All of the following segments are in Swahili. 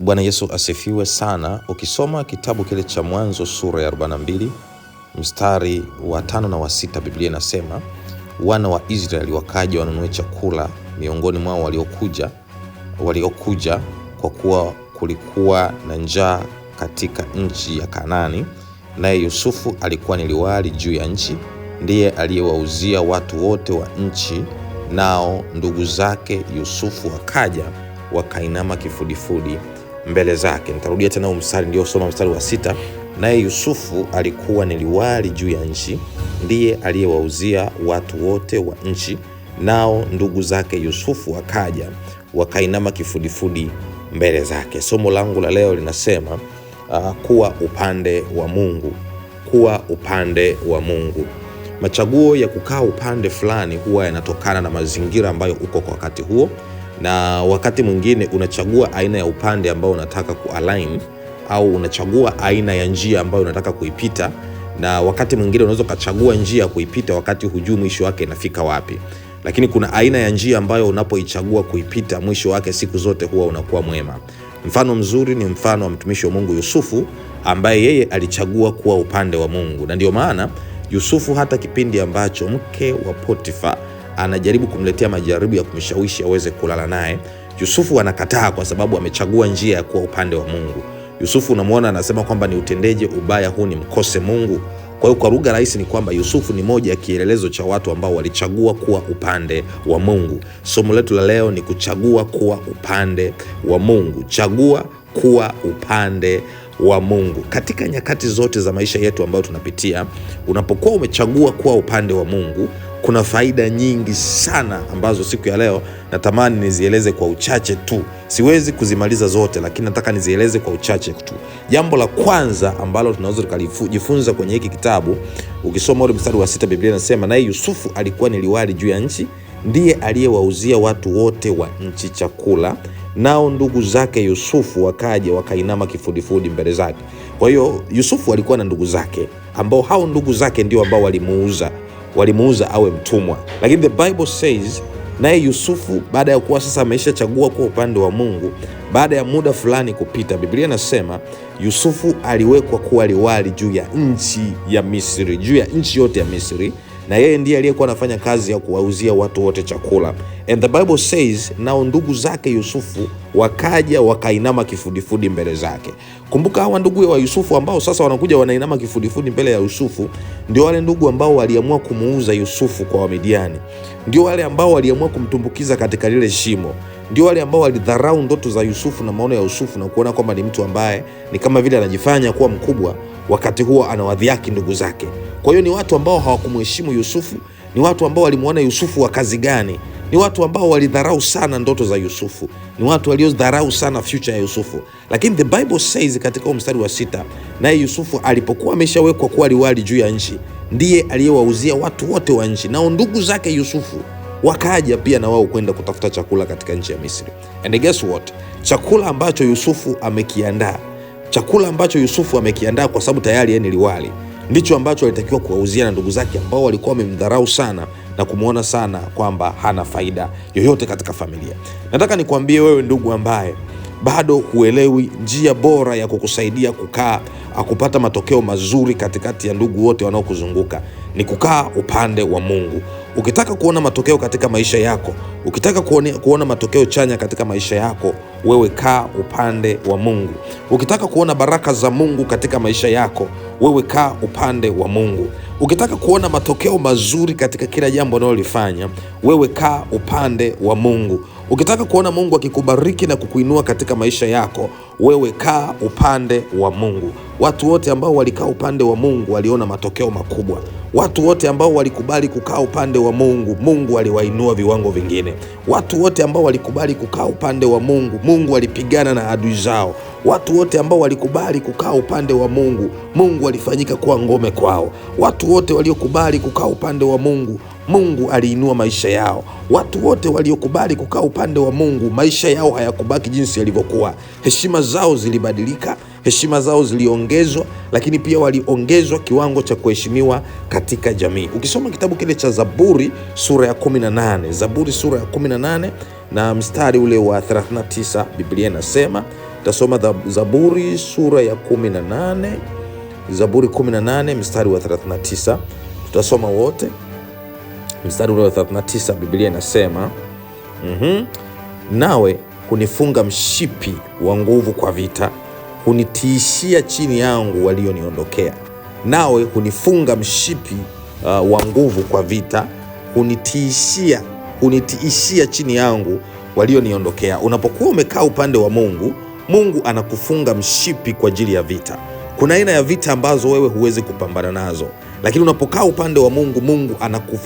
Bwana Yesu asifiwe sana. Ukisoma kitabu kile cha Mwanzo sura ya 42 mstari wa 5 na wa 6, Biblia inasema wana wa Israeli wakaja wanunue chakula miongoni mwao waliokuja kwa kuwa kulikuwa na njaa katika nchi ya Kanaani, naye Yusufu alikuwa ni liwali juu ya nchi, ndiye aliyewauzia watu wote wa nchi. Nao ndugu zake Yusufu wakaja wakainama kifudifudi mbele zake. Nitarudia tena mstari ndio soma mstari wa 6. Naye Yusufu alikuwa ni liwali juu ya nchi, ndiye aliyewauzia watu wote wa nchi. Nao ndugu zake Yusufu wakaja wakainama kifudifudi mbele zake. Somo langu la leo linasema kuwa upande wa Mungu. Kuwa upande wa Mungu. Machaguo ya kukaa upande fulani huwa yanatokana na mazingira ambayo uko kwa wakati huo, na wakati mwingine unachagua aina ya upande ambao unataka kualign, au unachagua aina ya njia ambayo unataka kuipita, na wakati mwingine unaweza kuchagua njia kuipita wakati hujui mwisho wake inafika wapi. Lakini kuna aina ya njia ambayo unapoichagua kuipita mwisho wake siku zote huwa unakuwa mwema. Mfano mzuri ni mfano wa mtumishi wa Mungu Yusufu, ambaye yeye alichagua kuwa upande wa Mungu. Na ndio maana Yusufu hata kipindi ambacho mke wa Potifa anajaribu kumletea majaribu ya kumshawishi aweze kulala naye, Yusufu anakataa kwa sababu amechagua njia ya kuwa upande wa Mungu. Yusufu unamuona anasema kwamba ni utendeje ubaya huu ni mkose Mungu. Kwa hiyo kwa lugha rahisi ni kwamba Yusufu ni moja ya kielelezo cha watu ambao walichagua kuwa upande wa Mungu. Somo letu la leo ni kuchagua kuwa upande wa Mungu. Chagua kuwa upande wa Mungu. Katika nyakati zote za maisha yetu ambayo tunapitia, unapokuwa umechagua kuwa upande wa Mungu, kuna faida nyingi sana ambazo siku ya leo natamani nizieleze kwa uchache tu. Siwezi kuzimaliza zote, lakini nataka nizieleze kwa uchache tu. Jambo la kwanza ambalo tunaweza kujifunza kwenye hiki kitabu, ukisoma ule mstari wa 6, Biblia inasema naye Yusufu alikuwa ni liwali juu ya nchi, ndiye aliyewauzia watu wote wa nchi chakula. Nao ndugu zake Yusufu wakaja wakainama kifudifudi mbele zake. Kwa hiyo Yusufu alikuwa na ndugu zake, ambao hao ndugu zake ndio ambao walimuuza awe mtumwa. Lakini the Bible says naye Yusufu baada ya kuwa sasa ameshachagua kwa upande wa Mungu, baada ya muda fulani kupita, Biblia inasema Yusufu aliwekwa kuwa liwali juu ya nchi ya Misri, juu ya nchi yote ya Misri, na yeye ndiye aliyekuwa anafanya kazi ya kuwauzia watu wote chakula. And the Bible says nao ndugu zake Yusufu wakaja wakainama kifudifudi mbele zake. Kumbuka hawa ndugu wa Yusufu ambao sasa wanakuja wanainama kifudifudi mbele ya Yusufu, ndio wale ndugu ambao waliamua kumuuza Yusufu kwa Wamidiani. Ndio wale ambao waliamua kumtumbukiza katika lile shimo. Ndio wale ambao walidharau ndoto za Yusufu na maono ya Yusufu na kuona kwamba ni mtu ambaye ni kama vile anajifanya kuwa mkubwa, wakati huo anawadhiaki ndugu zake. Kwa hiyo ni watu ambao hawakumheshimu Yusufu, ni watu ambao walimuona Yusufu wa kazi gani, ni watu ambao walidharau sana ndoto za Yusufu, ni watu waliodharau sana future ya Yusufu. Lakini the Bible says katika mstari wa 6, naye Yusufu alipokuwa ameshawekwa kuwa liwali juu ya nchi, ndiye aliyewauzia watu wote wa nchi. Nao ndugu zake Yusufu wakaja pia na wao kwenda kutafuta chakula katika nchi ya Misri. And guess what? Chakula ambacho Yusufu amekiandaa kwa sababu tayari yeye ni liwali, ndicho ambacho alitakiwa kuwauzia na ndugu zake ambao walikuwa wamemdharau sana na kumuona sana kwamba hana faida yoyote katika familia. Nataka nikwambie wewe ndugu ambaye bado huelewi njia bora ya kukusaidia kukaa kupata matokeo mazuri katikati ya ndugu wote wanaokuzunguka, ni kukaa upande wa Mungu. Ukitaka kuona matokeo katika maisha yako, ukitaka kuona matokeo chanya katika maisha yako, wewe kaa upande wa Mungu. Ukitaka kuona baraka za Mungu katika maisha yako, wewe kaa upande wa Mungu. Ukitaka kuona matokeo mazuri katika kila jambo unalolifanya, wewe kaa upande wa Mungu. Ukitaka kuona Mungu akikubariki na kukuinua katika maisha yako, wewe kaa upande wa Mungu. Watu wote ambao walikaa upande wa Mungu waliona matokeo makubwa. Watu wote ambao walikubali kukaa upande wa Mungu, Mungu aliwainua viwango vingine. Watu wote ambao walikubali kukaa upande wa Mungu, Mungu alipigana na adui zao. Watu wote ambao walikubali kukaa upande wa Mungu, Mungu alifanyika kuwa ngome kwao. Watu wote waliokubali kukaa upande wa Mungu, Mungu aliinua maisha yao. Watu wote waliokubali kukaa upande wa Mungu, maisha yao hayakubaki jinsi yalivyokuwa. Heshima zao zilibadilika, heshima zao ziliongezwa, lakini pia waliongezwa kiwango cha kuheshimiwa katika jamii. Ukisoma kitabu kile cha Zaburi sura ya 18, Zaburi sura ya 18 na mstari ule wa 39. Biblia inasema, tutasoma Zaburi sura ya 18, Zaburi 18 mstari wa 39. Tutasoma wote mstari ule wa 39. Biblia inasema nawe hunifunga mshipi wa nguvu kwa vita, hunitiishia chini yangu walioniondokea. Nawe hunifunga mshipi wa nguvu kwa vita, hunitiishia chini yangu walioniondokea. Unapokuwa umekaa upande wa Mungu, Mungu anakufunga mshipi kwa ajili ya vita. Kuna aina ya vita ambazo wewe huwezi kupambana nazo, lakini unapokaa upande wa Mungu, Mungu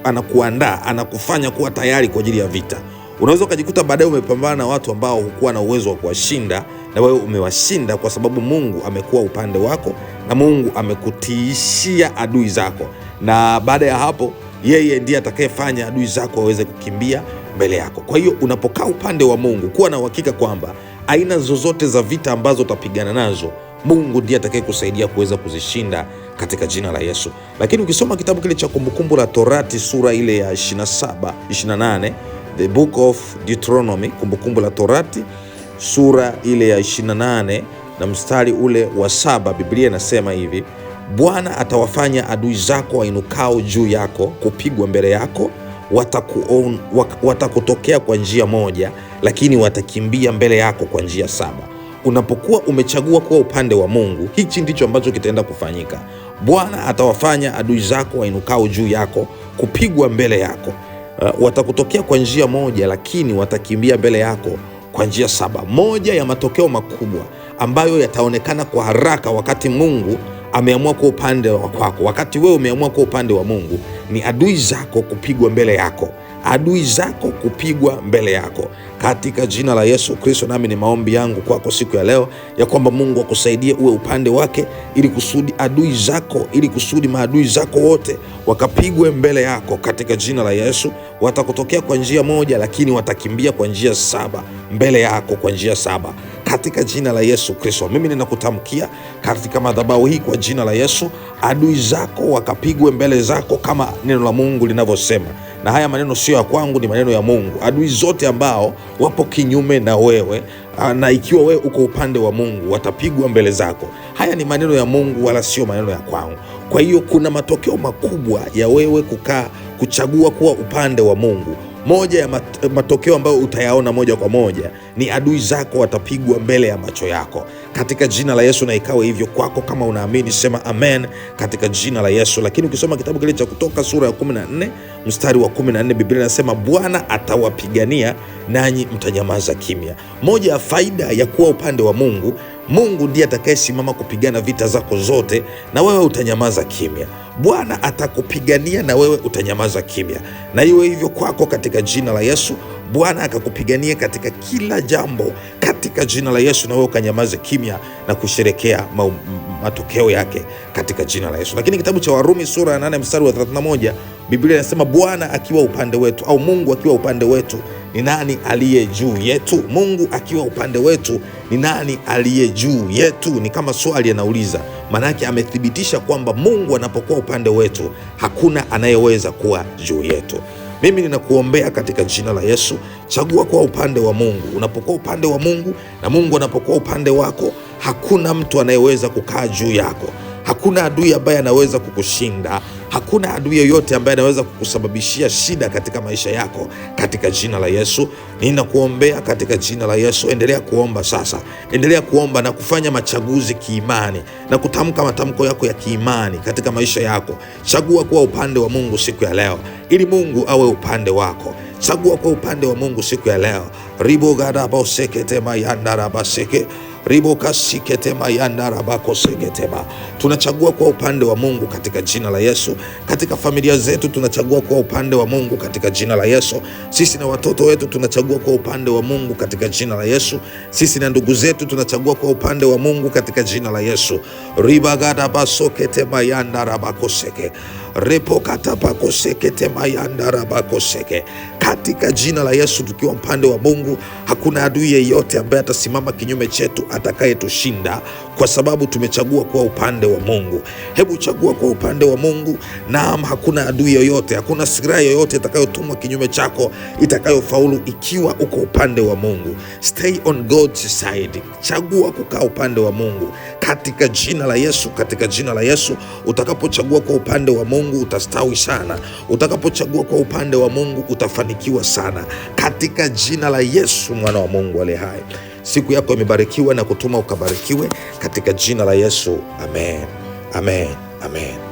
anakuandaa, anakufanya kuwa tayari kwa ajili ya vita. Unaweza ukajikuta baadaye umepambana na watu ambao hukuwa na uwezo wa kuwashinda, na wewe umewashinda kwa sababu Mungu amekuwa upande wako na Mungu amekutiishia adui zako, na baada ya hapo yeye ndiye atakayefanya adui zako waweze kukimbia mbele yako. Kwa hiyo unapokaa upande wa Mungu, kuwa na uhakika kwamba aina zozote za vita ambazo utapigana nazo, Mungu ndiye atakayekusaidia kuweza kuzishinda katika jina la Yesu. Lakini ukisoma kitabu kile cha Kumbukumbu la Torati sura ile ya 28, the book of Deuteronomy, Kumbukumbu la Torati sura ile ya 28 na mstari ule wa 7, Biblia inasema hivi: Bwana atawafanya adui zako wainukao juu yako kupigwa mbele yako, watakutokea kwa njia moja, lakini watakimbia mbele yako kwa njia 7. Unapokuwa umechagua kuwa upande wa Mungu, hichi ndicho ambacho kitaenda kufanyika. Bwana atawafanya adui zako wainukao juu yako kupigwa mbele yako, watakutokea kwa njia moja, lakini watakimbia mbele yako kwa njia 7. Moja ya matokeo makubwa ambayo yataonekana kwa haraka wakati Mungu ameamua kwa upande wa kwako, wakati wewe umeamua kwa upande wa Mungu, ni adui zako kupigwa mbele yako, adui zako kupigwa mbele yako katika jina la Yesu Kristo. Nami ni maombi yangu kwako siku ya leo ya kwamba Mungu akusaidie uwe upande wake, ili kusudi maadui zako wote wakapigwe mbele yako katika jina la Yesu. Watakutokea kwa njia moja, lakini watakimbia kwa njia 7 mbele yako kwa njia 7 katika jina la Yesu Kristo. Mimi ninakutamkia katika madhabahu hii kwa jina la Yesu, adui zako wakapigwe mbele zako kama neno la Mungu linavyosema. Na haya maneno sio ya kwangu, ni maneno ya Mungu. Adui zote ambao wapo kinyume na wewe, na ikiwa wewe uko upande wa Mungu, watapigwa mbele zako. Haya ni maneno ya Mungu, wala sio maneno ya kwangu. Kwa hiyo kuna matokeo makubwa ya wewe kuchagua kuwa upande wa Mungu. Moja ya matokeo ambayo utayaona moja kwa moja ni adui zako watapigwa mbele ya macho yako katika jina la Yesu. Na ikawe hivyo kwako. Kama unaamini sema amen katika jina la Yesu. Lakini ukisoma kitabu kile cha Kutoka sura ya 14 mstari wa 14, Biblia inasema Bwana atawapigania nanyi mtanyamaza kimya. Moja ya faida ya kuwa upande wa Mungu, Mungu ndiye atakayesimama kupigana vita zako zote na wewe utanyamaza kimya. Bwana atakupigania na wewe utanyamaza kimya. Na iwe hivyo kwako katika jina la Yesu. Bwana akakupigania katika kila jambo katika jina la Yesu, na wewe ukanyamaze kimya na kusherekea matokeo yake katika jina la Yesu. Lakini kitabu cha Warumi sura ya 8 mstari wa 31, Biblia inasema Bwana akiwa upande wetu, au Mungu akiwa upande wetu, ni nani aliye juu yetu? Mungu akiwa upande wetu, ni nani aliye juu yetu? Ni kama swali anauliza, manake amethibitisha kwamba Mungu anapokuwa upande wetu, hakuna anayeweza kuwa juu yetu. Mimi ninakuombea katika jina la Yesu, chagua kuwa upande wa Mungu. Unapokuwa upande wa Mungu na Mungu anapokuwa upande wako, hakuna mtu anayeweza kukaa juu yako. Hakuna adui ambaye anaweza kukushinda. Hakuna adui yoyote ambaye anaweza kukusababishia shida katika maisha yako katika jina la Yesu. Ninakuombea katika jina la Yesu. Endelea kuomba sasa. Endelea kuomba na kufanya machaguzi kiimani na kutamka matamko yako ya kiimani katika maisha yako. Chagua kuwa upande wa Mungu siku ya leo ili Mungu awe upande wako. Chagua kuwa upande wa Mungu siku ya leo. Tunachagua kwa upande wa Mungu katika jina la Yesu. Katika familia zetu tunachagua kwa upande wa Mungu katika jina la Yesu. Sisi na watoto wetu tunachagua kwa upande wa Mungu katika jina la Yesu. Sisi na ndugu zetu tunachagua kwa upande wa Mungu katika jina la Yesu. repokatapakoseke temayandarabakoseke. Katika jina la Yesu, tukiwa upande wa Mungu, hakuna adui yeyote ambaye atasimama kinyume chetu atakayetushinda, kwa sababu tumechagua kuwa upande wa Mungu. Hebu chagua kwa upande wa Mungu. Naam, hakuna adui yoyote, hakuna silaha yoyote itakayotumwa kinyume chako itakayofaulu ikiwa uko upande wa Mungu. Stay on God's side. Chagua kukaa upande wa Mungu katika jina la Yesu. Katika jina la Yesu, utakapochagua kwa upande wa Mungu utastawi sana. Utakapochagua kwa upande wa Mungu utafanikiwa sana, katika jina la Yesu, mwana wa Mungu aliye hai. Siku yako imebarikiwa na kutuma ukabarikiwe katika jina la Yesu. Amen, amen, amen.